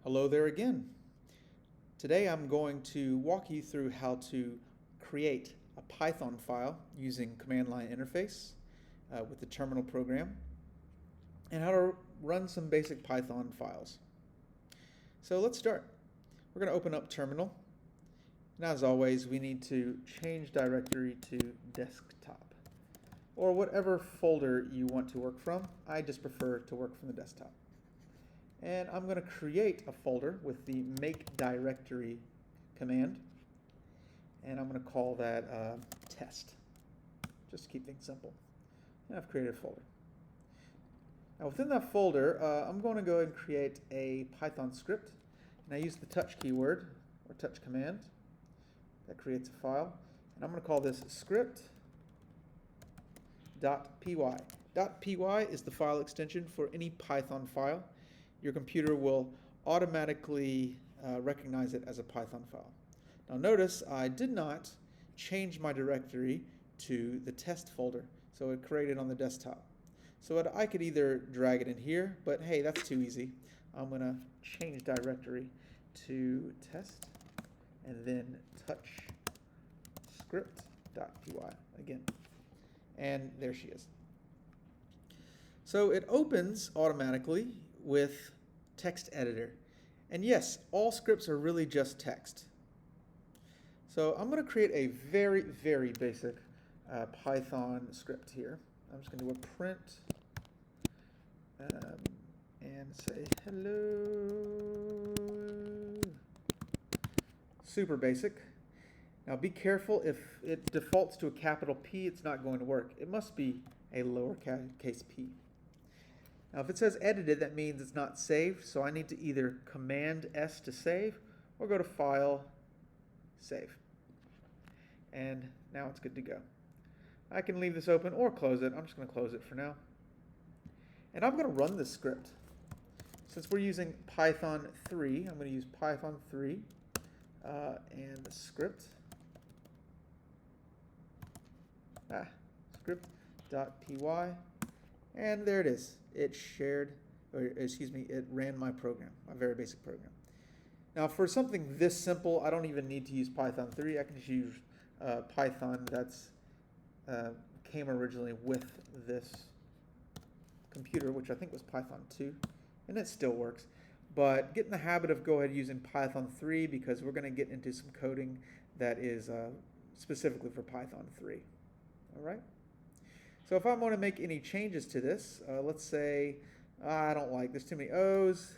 Hello there again. Today I'm going to walk you through how to create a Python file using command line interface with the terminal program and how to run some basic Python files. So let's start. We're going to open up terminal. And as always, we need to change directory to desktop or whatever folder you want to work from. I just prefer to work from the desktop. And I'm going to create a folder with the make directory command, and I'm going to call that test, just to keep things simple. And I've created a folder. Now within that folder, I'm going to go ahead and create a Python script, and I use the touch keyword or touch command that creates a file, and I'm going to call this script.py. .py is the file extension for any Python file. Your computer will automatically recognize it as a Python file. Now notice I did not change my directory to the test folder, so it created on the desktop. So I could either drag it in here, but hey, that's too easy. I'm going to change directory to test and then touch script.py again. And there she is. So it opens automatically with text editor. And yes, all scripts are really just text. So I'm going to create a very, very basic Python script here. I'm just going to do a print and say hello. Super basic. Now be careful, if it defaults to a capital P, it's not going to work. It must be a lowercase p. Now if it says edited, that means it's not saved, so I need to either Command S to save or go to File, Save. And now it's good to go. I can leave this open or close it. I'm just going to close it for now. And I'm going to run this script. Since we're using Python 3, I'm going to use Python 3 and the script. Script.py. And there it is. It it ran my program, my very basic program. Now for something this simple, I don't even need to use Python 3. I can just use Python that's came originally with this computer, which I think was Python 2, and it still works. But get in the habit of go ahead using Python 3 because we're going to get into some coding that is specifically for Python 3. All right? So if I want to make any changes to this, let's say I don't like, there's too many O's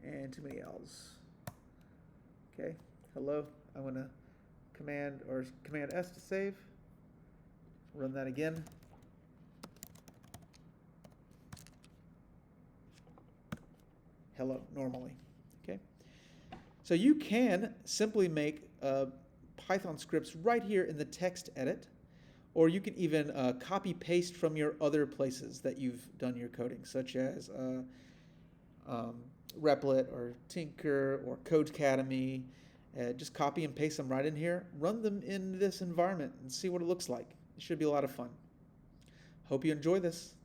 and too many L's. Okay, hello. I'm going to Command S to save. Run that again. Hello, normally. Okay. So you can simply make Python scripts right here in the text edit. Or you can even copy paste from your other places that you've done your coding, such as Replit or Tinker or Codecademy. Just copy and paste them right in here. Run them in this environment and see what it looks like. It should be a lot of fun. Hope you enjoy this.